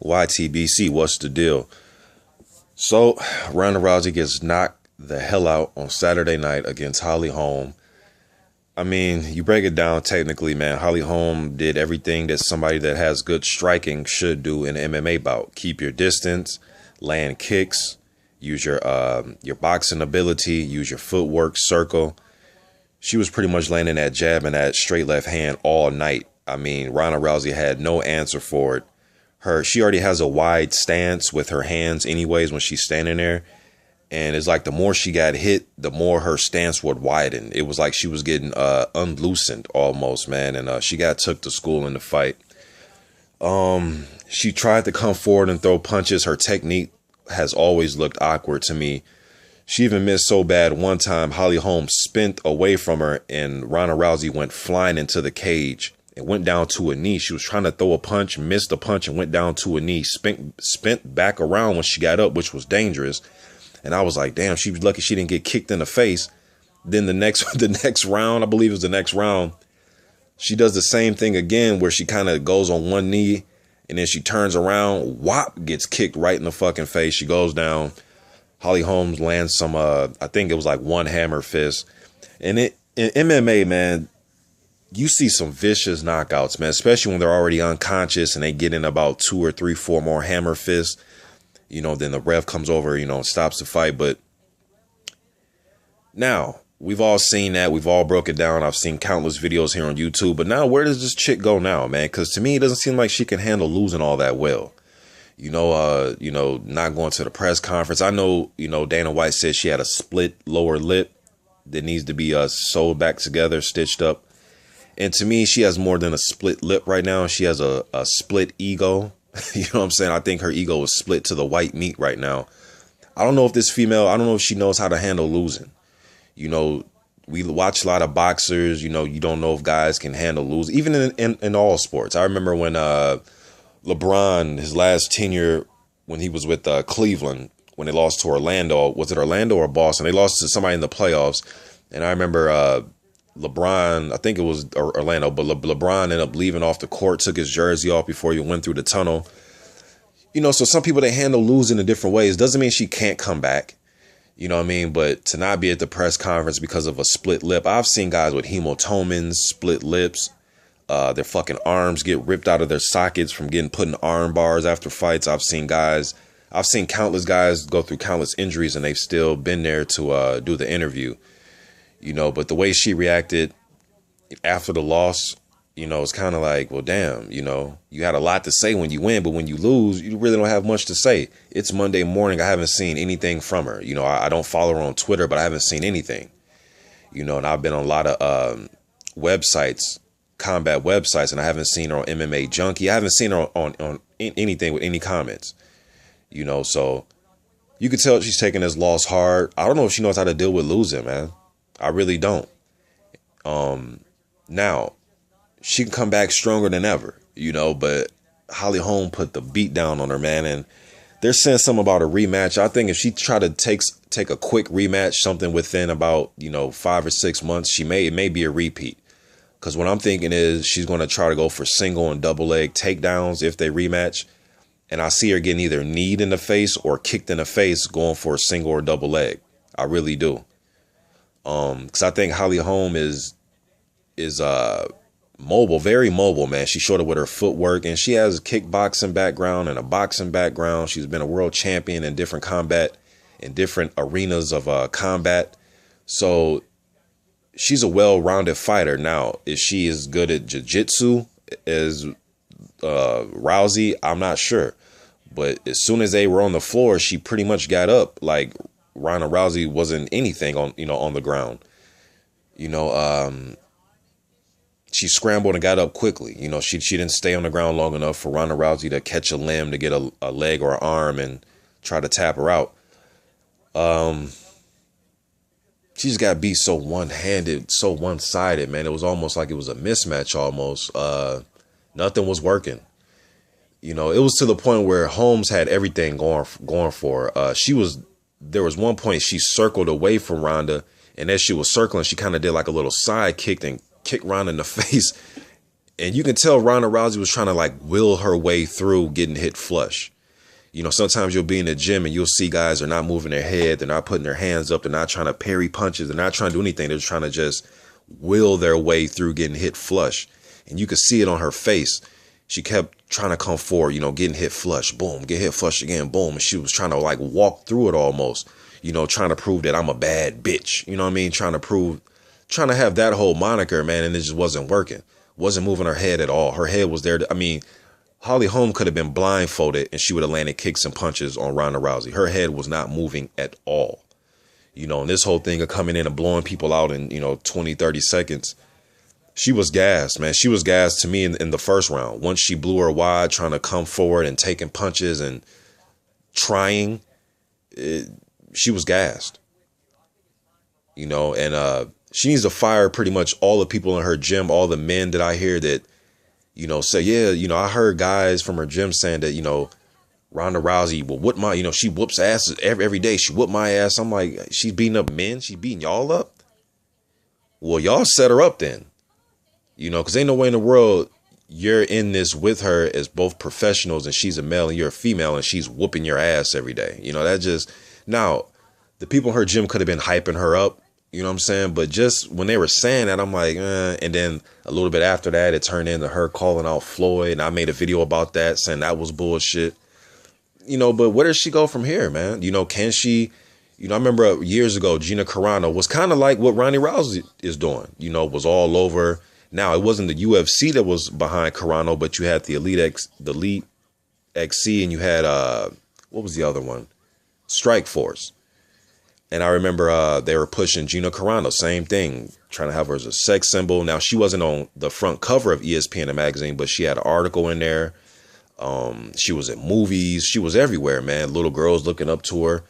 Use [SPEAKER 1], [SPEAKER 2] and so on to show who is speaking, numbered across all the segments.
[SPEAKER 1] YTBC, what's the deal? So, Ronda Rousey gets knocked the hell out on Saturday night against Holly Holm. I mean, you break it down technically, man. Holly Holm did everything that somebody that has good striking should do in an MMA bout. Keep your distance, land kicks, use your boxing ability, use your footwork, circle. She was pretty much landing that jab and that straight left hand all night. I mean, Ronda Rousey had no answer for it. She already has a wide stance with her hands anyways when she's standing there. And it's like the more she got hit, the more her stance would widen. It was like she was getting unloosened almost, man. And she got took to school in the fight. She tried to come forward and throw punches. Her technique has always looked awkward to me. She even missed so bad one time, Holly Holm spent away from her and Ronda Rousey went flying into the cage and went down to a knee. She was trying to throw a punch, missed a punch and went down to a knee, spent back around when she got up, which was dangerous. And I was like, damn, she was lucky she didn't get kicked in the face. Then the next round, I believe it was the next round, she does the same thing again where she kind of goes on one knee and then she turns around, whop, gets kicked right in the fucking face. She goes down. Holly Holmes lands some, I think it was like one hammer fist. And in MMA, man, you see some vicious knockouts, man, especially when they're already unconscious and they get in about 2 or 3, 4 more hammer fists. You know, then the ref comes over, you know, and stops the fight. But now, we've all seen that. We've all broke it down. I've seen countless videos here on YouTube. But now, where does this chick go now, man? Because to me, it doesn't seem like she can handle losing all that well. You know, not going to the press conference. I know, Dana White said she had a split lower lip that needs to be sewed back together, stitched up. And to me, she has more than a split lip right now. She has a split ego. You know what I'm saying? I think her ego is split to the white meat right now. I don't know if this female, I don't know if she knows how to handle losing. You know, we watch a lot of boxers. You know, you don't know if guys can handle losing, even in all sports. I remember when LeBron, his last tenure when he was with Cleveland, when they lost to Orlando. Was it Orlando or Boston? They lost to somebody in the playoffs. And I remember LeBron, I think it was Orlando, but LeBron ended up leaving off the court, took his jersey off before he went through the tunnel. You know, so some people, they handle losing in different ways. Doesn't mean she can't come back. You know what I mean? But to not be at the press conference because of a split lip. I've seen guys with hematomas, split lips. Their fucking arms get ripped out of their sockets from getting put in arm bars after fights. I've seen countless guys go through countless injuries and they've still been there to do the interview. You know, but the way she reacted after the loss, you know, it's kind of like, well, damn, you know, you had a lot to say when you win, but when you lose, you really don't have much to say. It's Monday morning. I haven't seen anything from her. You know, I don't follow her on Twitter, but I haven't seen anything. You know, and I've been on a lot of websites, combat websites, and I haven't seen her on MMA Junkie. I haven't seen her on anything with any comments. You know, so you could tell she's taking this loss hard. I don't know if she knows how to deal with losing, man. I really don't. Now, she can come back stronger than ever, you know, but Holly Holm put the beat down on her, man, and they're saying something about a rematch. I think if she tried to take a quick rematch, something within about, 5 or 6 months, it may be a repeat. Because what I'm thinking is she's going to try to go for single and double leg takedowns if they rematch. And I see her getting either kneed in the face or kicked in the face going for a single or double leg. I really do. Because I think Holly Holm is mobile, very mobile, man. She's short with her footwork, and she has a kickboxing background and a boxing background. She's been a world champion in different arenas of combat. So she's a well-rounded fighter. Now, is she as good at jiu-jitsu as Rousey? I'm not sure. But as soon as they were on the floor, she pretty much got up like Ronda Rousey wasn't anything on the ground. She scrambled and got up quickly. She didn't stay on the ground long enough for Ronda Rousey to catch a limb, to get a leg or an arm and try to tap her out. She just got beat so one-handed, so one-sided, man. It was almost like it was a mismatch almost. Nothing was working. It was to the point where Holmes had everything going for her. There was one point she circled away from Ronda, and as she was circling, she kind of did like a little side kick and kicked Ronda in the face. And you can tell Ronda Rousey was trying to like will her way through getting hit flush. You know, sometimes you'll be in the gym and you'll see guys are not moving their head. They're not putting their hands up. They're not trying to parry punches. They're not trying to do anything. They're trying to just will their way through getting hit flush. And you could see it on her face. She kept trying to come forward, you know, getting hit flush, boom, get hit flush again, boom. And she was trying to like walk through it almost, you know, trying to prove that I'm a bad bitch. You know what I mean? Trying to have that whole moniker, man. And it just wasn't working. Wasn't moving her head at all. Her head was there. I mean, Holly Holm could have been blindfolded and she would have landed kicks and punches on Ronda Rousey. Her head was not moving at all. You know, and this whole thing of coming in and blowing people out in, you know, 20, 30 seconds. She was gassed, man. She was gassed to me in the first round. Once she blew her wide, trying to come forward and taking punches and trying, she was gassed. You know, and she needs to fire pretty much all the people in her gym, all the men that I hear that, you know, say, yeah, you know, I heard guys from her gym saying that, you know, Ronda Rousey will whoop my, you know, she whoops asses every day. She whooped my ass. I'm like, she's beating up men. She beating y'all up. Well, y'all set her up then, you know, because ain't no way in the world you're in this with her as both professionals and she's a male and you're a female and she's whooping your ass every day. You know, that just, now the people in her gym could have been hyping her up. You know what I'm saying? But just when they were saying that, I'm like, and then a little bit after that, it turned into her calling out Floyd. And I made a video about that saying that was bullshit. You know, but where does she go from here, man? You know, can she, you know, I remember years ago, Gina Carano was kind of like what Ronda Rousey is doing, you know, was all over. Now, it wasn't the UFC that was behind Carano, but you had the Elite XC and you had, what was the other one? Strike Force. And I remember they were pushing Gina Carano, same thing, trying to have her as a sex symbol. Now, she wasn't on the front cover of ESPN the magazine, but she had an article in there. She was in movies. She was everywhere, man. Little girls looking up to her.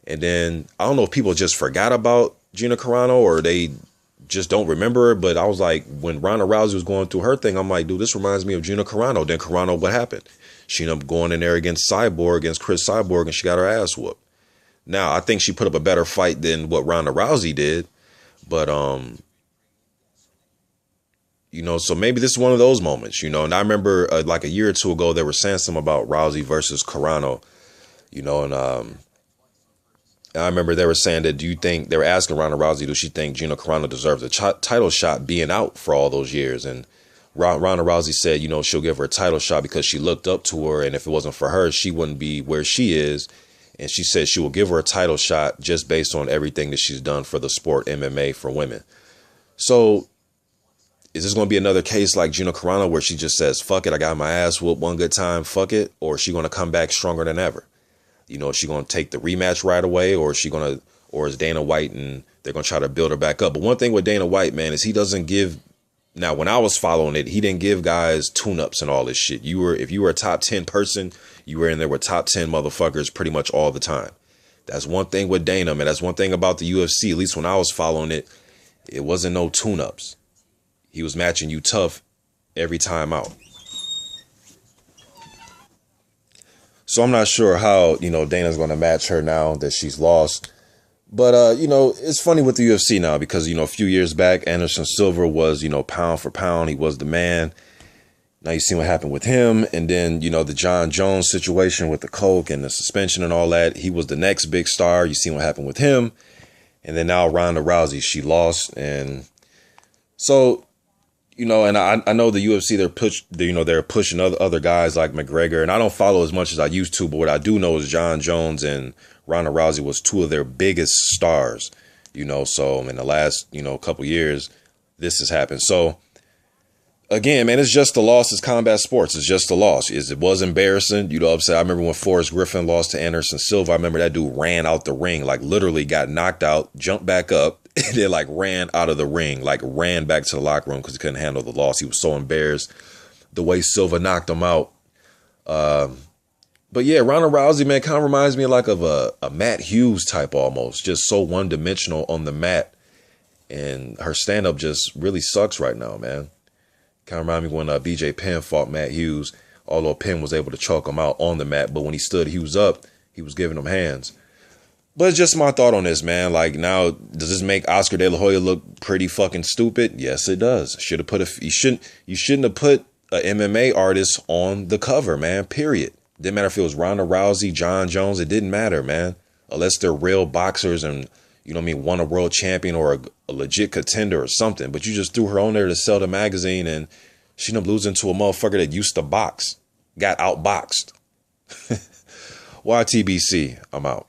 [SPEAKER 1] And then I don't know if people just forgot about Gina Carano or they just don't remember her. But I was like, when Ronda Rousey was going through her thing, I'm like, dude, this reminds me of Gina Carano. Then Carano, what happened? She ended up going in there against Chris Cyborg, and she got her ass whooped. Now, I think she put up a better fight than what Ronda Rousey did. But, you know, so maybe this is one of those moments, you know. And I remember like a year or two ago, they were saying something about Rousey versus Carano, you know. And I remember they were saying that, do you think, they were asking Ronda Rousey, does she think Gina Carano deserves a title shot being out for all those years? And Ronda Rousey said, you know, she'll give her a title shot because she looked up to her. And if it wasn't for her, she wouldn't be where she is. And she said she will give her a title shot just based on everything that she's done for the sport, MMA, for women. So is this going to be another case like Gina Carano where she just says, fuck it, I got my ass whooped one good time, fuck it? Or is she going to come back stronger than ever? You know, is she going to take the rematch right away? Or is she going to, or is Dana White and they're going to try to build her back up? But one thing with Dana White, man, is he doesn't give, now when I was following it, he didn't give guys tune-ups and all this shit. If you were a top 10 person, you were in there with top 10 motherfuckers pretty much all the time. That's one thing with Dana, man. That's one thing about the UFC. At least when I was following it, it wasn't no tune-ups. He was matching you tough every time out. So I'm not sure how, you know, Dana's going to match her now that she's lost. But, you know, it's funny with the UFC now because, you know, a few years back, Anderson Silva was, you know, pound for pound. He was the man. Now you see what happened with him. And then, you know, the John Jones situation with the coke and the suspension and all that. He was the next big star. You see what happened with him. And then now Ronda Rousey, she lost. And so, you know, and I know the UFC, they're pushing other guys like McGregor. And I don't follow as much as I used to. But what I do know is John Jones and Ronda Rousey was two of their biggest stars, you know. So in the last, you know, couple years, this has happened. So again, man, it's just a loss. It's combat sports. It's just a loss. It was embarrassing. You know what I'm saying? I remember when Forrest Griffin lost to Anderson Silva. I remember that dude ran out the ring, like literally got knocked out, jumped back up, and then like ran out of the ring, like ran back to the locker room because he couldn't handle the loss. He was so embarrassed the way Silva knocked him out. But yeah, Ronda Rousey, man, kind of reminds me like of a Matt Hughes type almost, just so one-dimensional on the mat. And her stand-up just really sucks right now, man. Kind of remind me when BJ Penn fought Matt Hughes, although Penn was able to choke him out on the mat. But when he stood Hughes up, he was giving him hands. But it's just my thought on this, man. Like, now, does this make Oscar De La Hoya look pretty fucking stupid? Yes, it does. Should have put you shouldn't have put a MMA artist on the cover, man. Period. Didn't matter if it was Ronda Rousey, John Jones. It didn't matter, man. Unless they're real boxers and, you know what I mean, won a world champion or a legit contender or something. But you just threw her on there to sell the magazine, and she ended up losing to a motherfucker that used to box. Got outboxed. YTBC, I'm out.